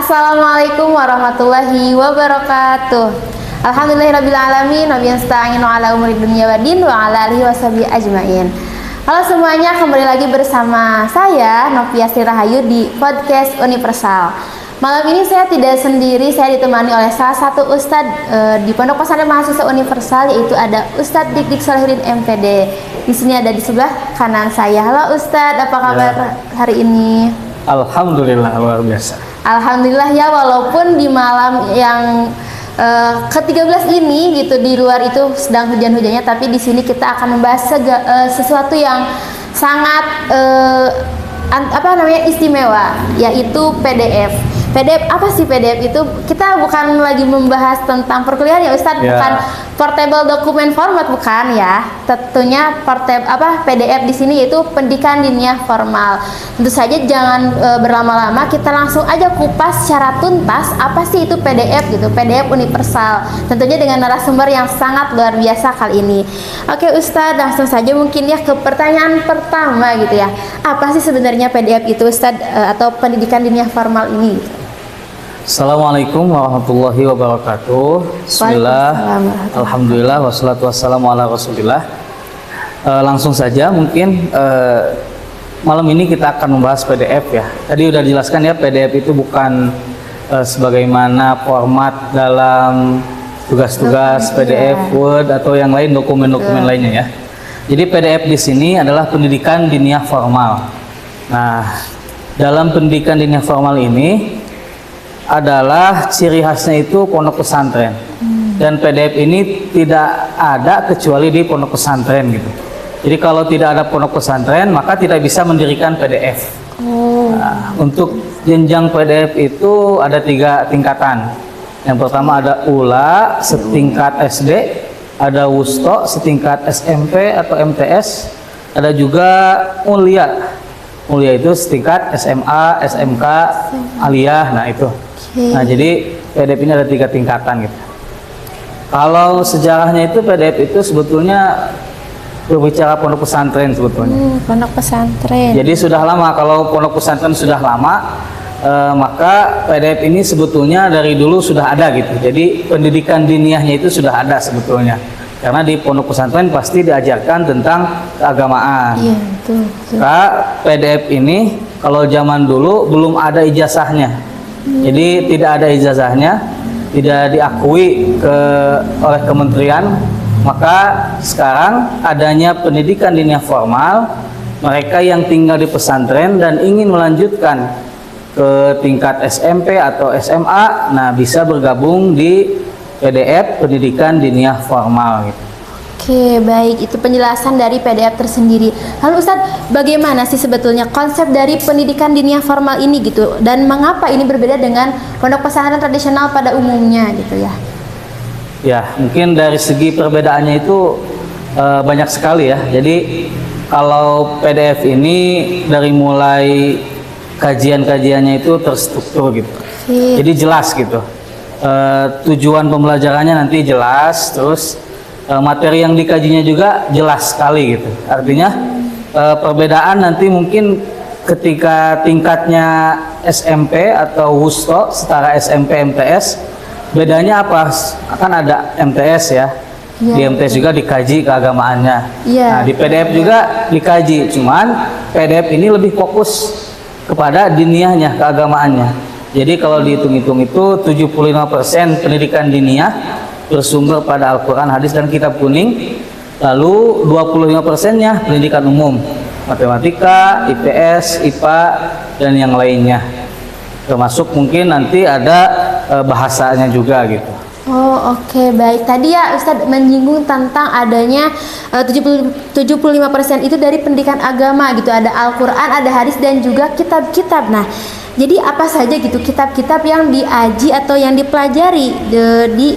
Assalamualaikum warahmatullahi wabarakatuh. Alhamdulillahirrabbilalamin. Wa biyasta'inu ala umuri dunya wa din wa ala alihi washabihi ajmain. Halo semuanya, kembali lagi bersama saya Novia Sri Rahayu di podcast Universal. Malam ini saya tidak sendiri, saya ditemani oleh salah satu ustadz di Pondok Pesantren Mahasiswa Universal, yaitu ada Ustadz Dik Dik Solihuddin MPD. Di sini ada di sebelah kanan saya. Halo Ustadz, apa kabar hari ini? Alhamdulillah, luar biasa. Alhamdulillah ya, walaupun di malam yang ke-13 ini gitu, di luar itu sedang hujan-hujannya, tapi di sini kita akan membahas sesuatu yang sangat istimewa, yaitu PDF. PDF apa sih PDF itu? Kita bukan lagi membahas tentang perkuliahan ya Ustadz, bukan portable document format, bukan ya. Tentunya PDF di sini yaitu pendidikan diniyah formal. Tentu saja jangan berlama-lama, kita langsung aja kupas secara tuntas apa sih itu PDF gitu, PDF universal. Tentunya dengan narasumber yang sangat luar biasa kali ini. Oke Ustadz, langsung saja mungkin ya ke pertanyaan pertama gitu ya. Apa sih sebenarnya PDF itu Ustadz, atau pendidikan diniyah formal ini? Assalamualaikum warahmatullahi wabarakatuh. Bismillah, alhamdulillah, wassalatu wassalamu ala rasulillah. Langsung saja mungkin malam ini kita akan membahas PDF ya. Tadi udah dijelaskan ya, PDF itu bukan sebagaimana format dalam tugas-tugas PDF, Word atau yang lain, dokumen-dokumen lainnya ya. Jadi PDF di sini adalah pendidikan diniyah formal. Nah, dalam pendidikan diniyah formal ini adalah ciri khasnya itu pondok pesantren, dan PDF ini tidak ada kecuali di pondok pesantren gitu. Jadi kalau tidak ada pondok pesantren maka tidak bisa mendirikan PDF. Nah, untuk jenjang PDF itu ada 3 tingkatan. Yang pertama ada ULA setingkat SD, ada WUSTO setingkat SMP atau MTS, ada juga mulia. Mulia itu setingkat SMA, SMK, aliyah. Nah itu. Nah jadi PDF ini ada 3 tingkatan gitu. Kalau sejarahnya itu PDF itu sebetulnya berbicara pondok pesantren sebetulnya. Pondok pesantren. Jadi sudah lama, kalau pondok pesantren sudah lama, maka PDF ini sebetulnya dari dulu sudah ada gitu. Jadi pendidikan diniyahnya itu sudah ada sebetulnya. Karena di pondok pesantren pasti diajarkan tentang keagamaan. Iya, betul. PDF ini kalau zaman dulu belum ada ijazahnya. Jadi tidak ada ijazahnya, tidak diakui oleh kementerian. Maka sekarang adanya pendidikan diniyah formal, mereka yang tinggal di pesantren dan ingin melanjutkan ke tingkat SMP atau SMA, nah bisa bergabung di PDF pendidikan diniyah formal gitu. Oke, baik, itu penjelasan dari PDF tersendiri. Lalu Ustadz, bagaimana sih sebetulnya konsep dari pendidikan diniyah formal ini gitu, dan mengapa ini berbeda dengan pondok pesantren tradisional pada umumnya gitu ya? Ya, mungkin dari segi perbedaannya itu banyak sekali ya. Jadi kalau PDF ini dari mulai kajian-kajiannya itu terstruktur gitu. Jadi jelas gitu. Tujuan pembelajarannya nanti jelas, terus materi yang dikajinya juga jelas sekali gitu. Artinya perbedaan nanti mungkin ketika tingkatnya SMP atau WUSTO setara SMP MTS, bedanya apa? Akan ada MTS ya. Di MTS juga dikaji keagamaannya. Nah, di PDF juga dikaji, cuman PDF ini lebih fokus kepada diniyahnya, keagamaannya. Jadi kalau dihitung-hitung itu 75% pendidikan diniyah bersumber pada Al-Quran, hadis, dan kitab kuning. Lalu 25%-nya pendidikan umum, matematika, IPS, IPA, dan yang lainnya. Termasuk mungkin nanti ada bahasanya juga gitu. Oh oke, baik. Tadi ya Ustadz menyinggung tentang adanya 75% itu dari pendidikan agama gitu. Ada Al-Quran, ada hadis, dan juga kitab-kitab. Nah, jadi apa saja gitu kitab-kitab yang diaji atau yang dipelajari di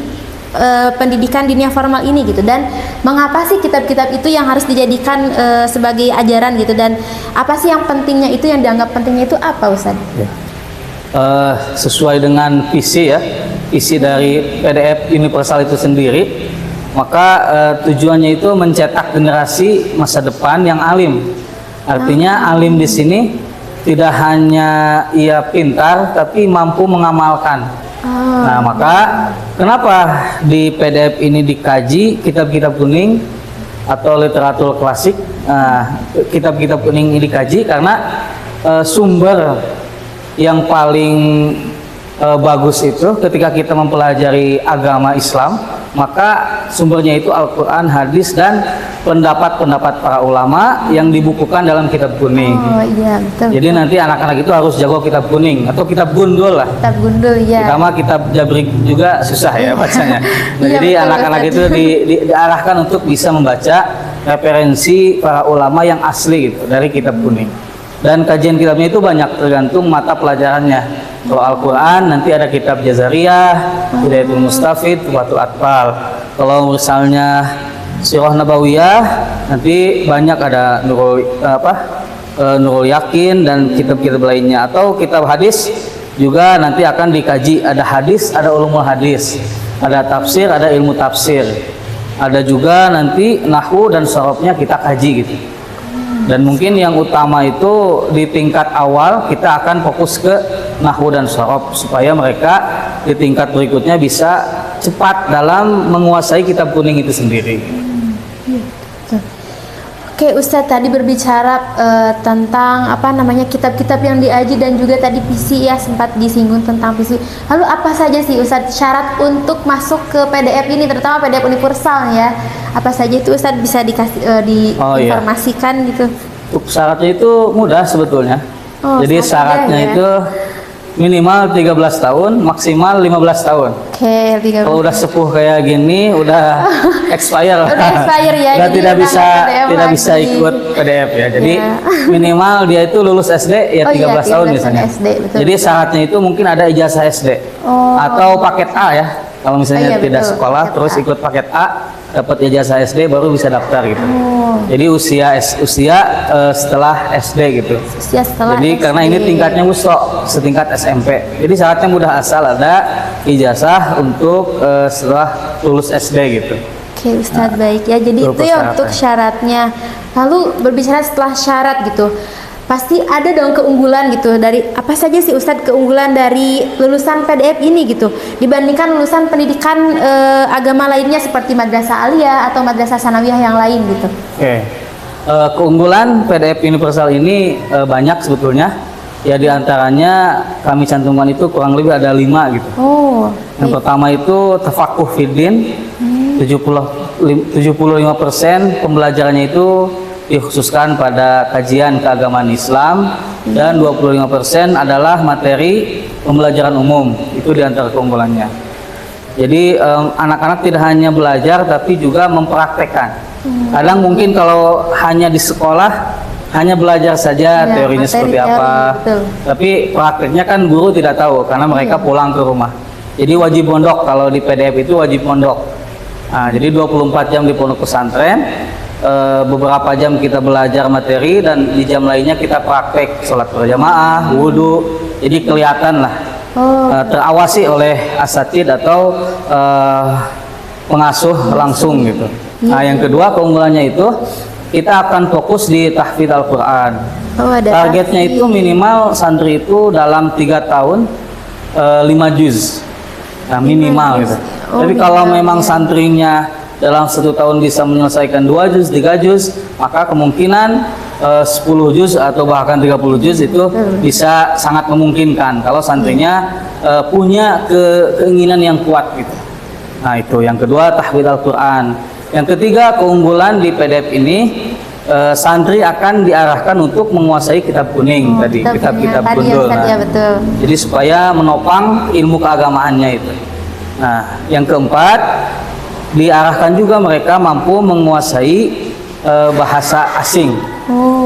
pendidikan diniyah formal ini gitu, dan mengapa sih kitab-kitab itu yang harus dijadikan sebagai ajaran gitu, dan apa sih yang pentingnya itu, yang dianggap pentingnya itu apa Ustadz? Ya. Sesuai dengan visi ya, visi dari PDF universal itu sendiri, maka tujuannya itu mencetak generasi masa depan yang alim. Artinya alim di sini tidak hanya ia pintar tapi mampu mengamalkan. Nah, maka kenapa di PDF ini dikaji kitab-kitab kuning atau literatur klasik? Kitab-kitab kuning ini dikaji karena sumber yang paling bagus itu ketika kita mempelajari agama Islam, maka sumbernya itu Al-Quran, hadis, dan pendapat-pendapat para ulama yang dibukukan dalam kitab kuning. Oh iya, betul. Jadi nanti anak-anak itu harus jago kitab kuning atau kitab gundul lah. Kitab gundul ya. Pertama kitab jabrik juga susah ya bacanya. Nah, Iya, jadi betul, anak-anak Ustaz. itu diarahkan untuk bisa membaca referensi para ulama yang asli gitu dari kitab kuning. Dan kajian kitabnya itu banyak tergantung mata pelajarannya. Kalau Al-Quran nanti ada kitab Jazariyah, Hidayatul Mustafid, Tufatul Atfal. Kalau misalnya Sirah Nabawiyah nanti banyak ada Nurul Yakin dan kitab-kitab lainnya. Atau kitab hadis juga nanti akan dikaji, ada hadis, ada ulumul hadis, ada tafsir, ada ilmu tafsir. Ada juga nanti nahwu dan sorobnya kita kaji gitu. Dan mungkin yang utama itu di tingkat awal kita akan fokus ke nahwu dan shorob supaya mereka di tingkat berikutnya bisa cepat dalam menguasai kitab kuning itu sendiri. Oke, Ustadz tadi berbicara tentang kitab-kitab yang diaji dan juga tadi PC ya, sempat disinggung tentang PC. Lalu apa saja sih Ustadz syarat untuk masuk ke PDF ini, terutama PDF universal ya? Apa saja itu Ustadz bisa dikasih diinformasikan gitu? Untuk syaratnya itu mudah sebetulnya. Jadi syaratnya ya? itu minimal 13 tahun, maksimal 15 tahun. Oke, 13. Kalau udah sepuh kayak gini, udah expire. Udah expire ya. Udah jadi tidak udah bisa ikut PDF ya. Jadi minimal dia itu lulus SD ya 13 tahun misalnya. SD, betul. Jadi syaratnya itu mungkin ada ijazah SD atau paket A ya. Kalau misalnya tidak betul, sekolah paket terus A. ikut paket A, dapat ijazah SD baru bisa daftar gitu. Jadi usia setelah SD gitu. Usia setelah Jadi SD. karena ini tingkatnya WUSO, setingkat SMP. Jadi syaratnya mudah asal ada ijazah untuk setelah lulus SD gitu. Oke, Ustadz baik ya. Jadi itu ya untuk syaratnya. Lalu berbicara setelah syarat gitu, pasti ada dong keunggulan gitu. Dari apa saja sih Ustadz keunggulan dari lulusan PDF ini gitu dibandingkan lulusan pendidikan agama lainnya seperti madrasah aliyah atau madrasah sanawiyah yang lain gitu? Oke. Keunggulan PDF universal ini banyak sebetulnya. Ya diantaranya kami cantumkan itu kurang lebih ada 5 gitu. Yang pertama itu tafakuh fiddin, 75% pembelajarannya itu dikhususkan pada kajian keagamaan Islam dan 25% adalah materi pembelajaran umum. Itu diantara keunggulannya. Jadi anak-anak tidak hanya belajar tapi juga mempraktekkan. Kadang mungkin kalau hanya di sekolah hanya belajar saja ya, teorinya seperti apa, tapi prakteknya kan guru tidak tahu karena mereka pulang ke rumah. Jadi wajib pondok, kalau di PDF itu wajib pondok. Nah, jadi 24 jam di pondok pesantren, beberapa jam kita belajar materi dan di jam lainnya kita praktek sholat berjamaah, wudhu. Jadi kelihatan lah, terawasi oleh asatid atau pengasuh langsung gitu. Nah, yang kedua keunggulannya itu kita akan fokus di tahfidz Al-Quran. Targetnya itu minimal santri itu dalam 3 tahun 5 juz. Nah, minimal gitu. Tapi kalau memang santrinya dalam 1 tahun bisa menyelesaikan 2 juz, 3 juz, maka kemungkinan 10 juz atau bahkan 30 juz itu bisa sangat memungkinkan kalau santrinya punya keinginan yang kuat gitu. Nah, itu yang kedua tahfidz Al-Quran. Yang ketiga keunggulan di PDF ini, santri akan diarahkan untuk menguasai kitab kuning tadi, kitab-kitab gundul. Jadi supaya menopang ilmu keagamaannya itu. Nah, yang keempat diarahkan juga mereka mampu menguasai bahasa asing,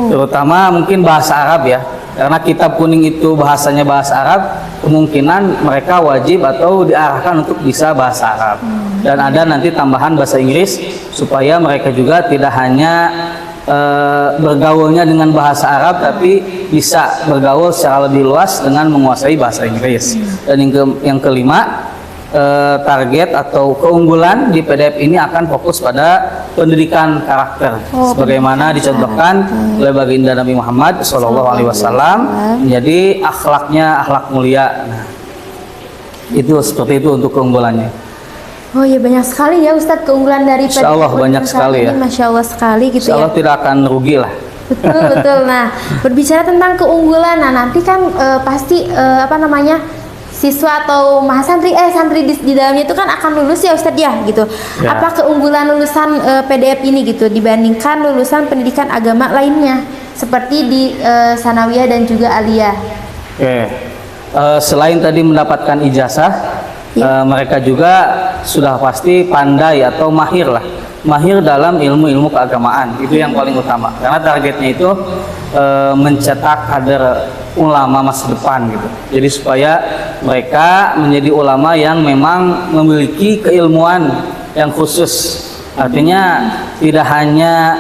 terutama mungkin bahasa Arab ya. Karena kitab kuning itu bahasanya bahasa Arab, kemungkinan mereka wajib atau diarahkan untuk bisa bahasa Arab. Dan ada nanti tambahan bahasa Inggris supaya mereka juga tidak hanya bergaulnya dengan bahasa Arab, tapi bisa bergaul secara lebih luas dengan menguasai bahasa Inggris. Dan yang kelima, target atau keunggulan di PDF ini akan fokus pada pendidikan karakter, sebagaimana dicontohkan oleh baginda Nabi Muhammad SAW menjadi akhlaknya akhlak mulia. Nah, itu seperti itu untuk keunggulannya. Oh ya, banyak sekali ya Ustadz keunggulan dari PDF. Insya Allah banyak sekali ya. Masya Allah sekali gitu Insya Allah ya. tidak akan rugi lah. Betul betul. Nah, berbicara tentang keunggulan, nah nanti kan pasti siswa atau mahasantri santri di dalamnya itu kan akan lulus ya Ustadz ya gitu. Ya. Apa keunggulan lulusan PDF ini gitu dibandingkan lulusan pendidikan agama lainnya seperti di sanawiyah dan juga aliyah? Oke. Selain tadi mendapatkan ijazah, mereka juga sudah pasti pandai atau mahir dalam ilmu-ilmu keagamaan. Itu yang paling utama, karena targetnya itu mencetak kader ulama masa depan gitu. Jadi supaya mereka menjadi ulama yang memang memiliki keilmuan yang khusus. Artinya tidak hanya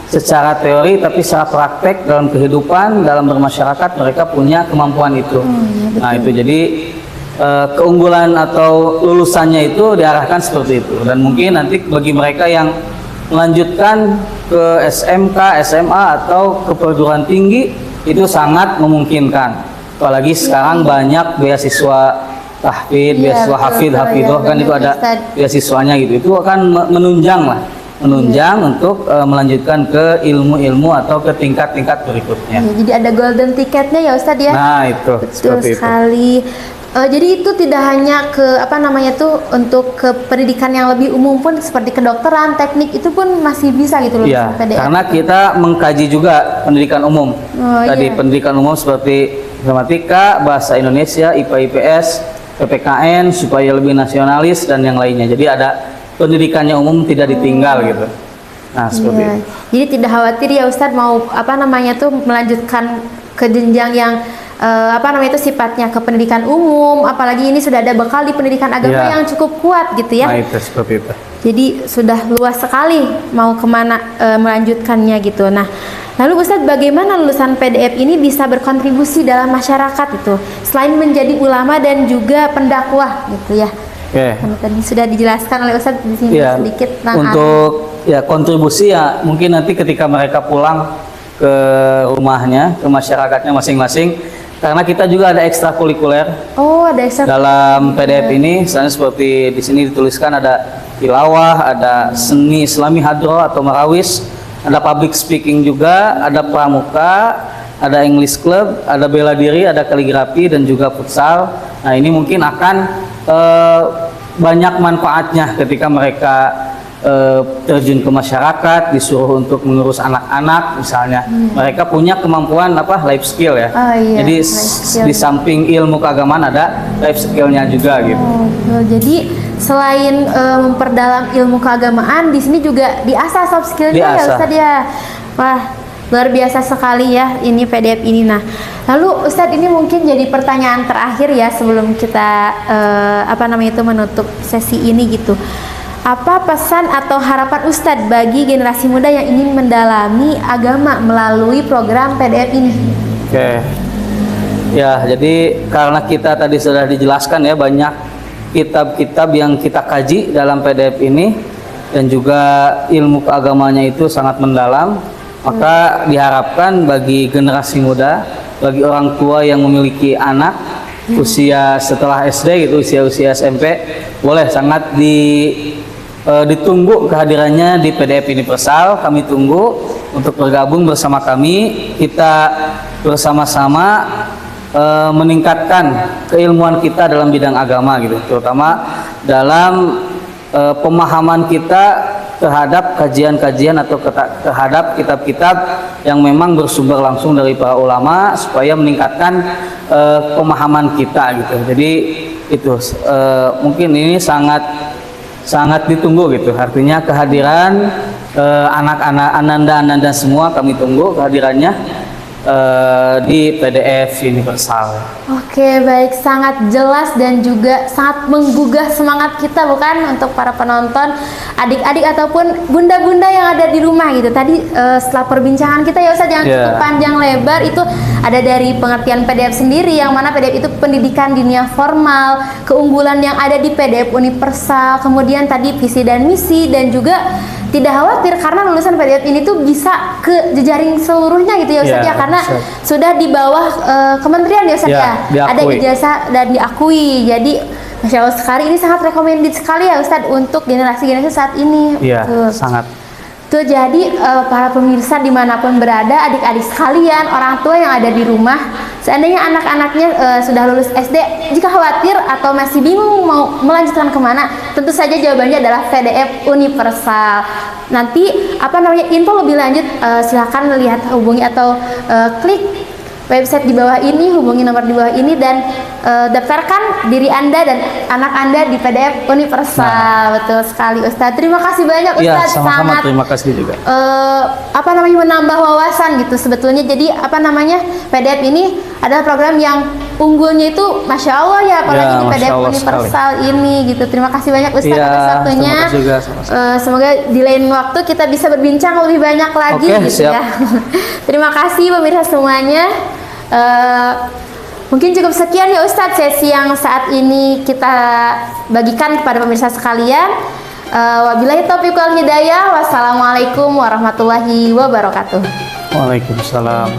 secara teori tapi secara praktek dalam kehidupan, dalam bermasyarakat mereka punya kemampuan itu. Nah itu jadi keunggulan atau lulusannya itu diarahkan seperti itu. Dan mungkin nanti bagi mereka yang melanjutkan ke SMK, SMA atau ke perguruan tinggi itu sangat memungkinkan. Apalagi sekarang banyak beasiswa tahfidz, beasiswa hafidhoh kan itu ada beasiswanya gitu. Itu akan menunjang untuk melanjutkan ke ilmu-ilmu atau ke tingkat-tingkat berikutnya. Jadi ada golden ticketnya ya Ustadz ya. Nah itu betul sekali. Jadi itu tidak hanya ke untuk ke pendidikan yang lebih umum pun seperti kedokteran, teknik itu pun masih bisa gitu loh. Iya, karena kita mengkaji juga pendidikan umum. Pendidikan umum seperti matematika, bahasa Indonesia, IPA, IPS, PPKN supaya lebih nasionalis dan yang lainnya. Jadi ada pendidikannya umum tidak ditinggal gitu. Nah, seperti itu. Jadi tidak khawatir ya Ustadz mau melanjutkan ke jenjang yang sifatnya ke pendidikan umum, apalagi ini sudah ada bekal di pendidikan agama yang cukup kuat gitu ya. Nah, itu seperti itu. Jadi sudah luas sekali mau kemana melanjutkannya gitu. Nah, lalu Ustadz bagaimana lulusan PDF ini bisa berkontribusi dalam masyarakat itu selain menjadi ulama dan juga pendakwah gitu ya? Tadi sudah dijelaskan oleh Ustadz di sini sedikit tentang kontribusi ya mungkin nanti ketika mereka pulang ke rumahnya, ke masyarakatnya masing-masing, karena kita juga ada ekstrakurikuler. Ada ekstrakurikuler dalam PDF ini, misalnya seperti di sini dituliskan ada tilawah, ada seni Islami hadroh atau marawis, ada public speaking juga, ada pramuka, ada English club, ada bela diri, ada kaligrafi dan juga futsal. Nah ini mungkin akan banyak manfaatnya ketika mereka terjun ke masyarakat, disuruh untuk mengurus anak-anak misalnya. Mereka punya kemampuan life skill ya. Jadi di samping ilmu keagamaan ada life skillnya juga gitu. Jadi selain memperdalam ilmu keagamaan, di sini juga diasah soft skillnya ya Ustadz ya. Wah, luar biasa sekali ya ini PDF ini. Nah, lalu Ustadz ini mungkin jadi pertanyaan terakhir ya sebelum kita menutup sesi ini gitu. Apa pesan atau harapan Ustadz bagi generasi muda yang ingin mendalami agama melalui program PDF ini? Ya, jadi karena kita tadi sudah dijelaskan ya banyak kitab-kitab yang kita kaji dalam PDF ini dan juga ilmu keagamanya itu sangat mendalam, maka diharapkan bagi generasi muda, bagi orang tua yang memiliki anak usia setelah SD gitu, usia SMP, boleh sangat ditunggu kehadirannya di PDF Universal. Kami tunggu untuk bergabung bersama kami. Kita bersama-sama meningkatkan keilmuan kita dalam bidang agama gitu, terutama dalam pemahaman kita terhadap kajian-kajian atau terhadap kitab-kitab yang memang bersumber langsung dari para ulama, supaya meningkatkan pemahaman kita gitu. Jadi itu mungkin ini sangat ditunggu gitu. Artinya kehadiran anak-anak ananda-ananda semua kami tunggu kehadirannya. di PDF universal. Oke, baik, sangat jelas dan juga sangat menggugah semangat kita bukan untuk para penonton, adik-adik ataupun bunda-bunda yang ada di rumah gitu. Tadi setelah perbincangan kita ya Ustaz jangan cukup panjang lebar, itu ada dari pengertian PDF sendiri yang mana PDF itu pendidikan dunia formal, keunggulan yang ada di PDF universal, kemudian tadi visi dan misi, dan juga tidak khawatir karena lulusan PDF ini tuh bisa ke jejaring seluruhnya gitu ya Ustaz ya, karena sudah di bawah kementerian ya Ustaz ya, ada ijazah dan diakui. Jadi Masya Allah sekali, ini sangat recommended sekali ya Ustaz untuk generasi-generasi saat ini. Iya, sangat. Tuh jadi para pemirsa dimanapun berada, adik-adik sekalian, orang tua yang ada di rumah, seandainya anak-anaknya sudah lulus SD, jika khawatir atau masih bingung mau melanjutkan kemana, tentu saja jawabannya adalah PDF universal. Nanti info lebih lanjut silahkan lihat, hubungi atau klik website di bawah ini, hubungi nomor di bawah ini, dan daftarkan diri Anda dan anak Anda di PDF universal. Betul sekali Ustadz. Terima kasih banyak Ustadz. Ya, sama-sama, terima kasih juga. Menambah wawasan gitu sebetulnya. Jadi PDF ini adalah program yang unggulnya itu Masya Allah ya, apalagi di PDF universal sekali ini gitu. Terima kasih banyak Ustadz atas waktunya. Semoga di lain waktu kita bisa berbincang lebih banyak lagi gitu ya. Terima kasih pemirsa semuanya. Mungkin cukup sekian ya Ustadz sesi yang saat ini kita bagikan kepada pemirsa sekalian. Wabillahi taufiq wal hidayah. Wassalamualaikum warahmatullahi wabarakatuh. Waalaikumsalam.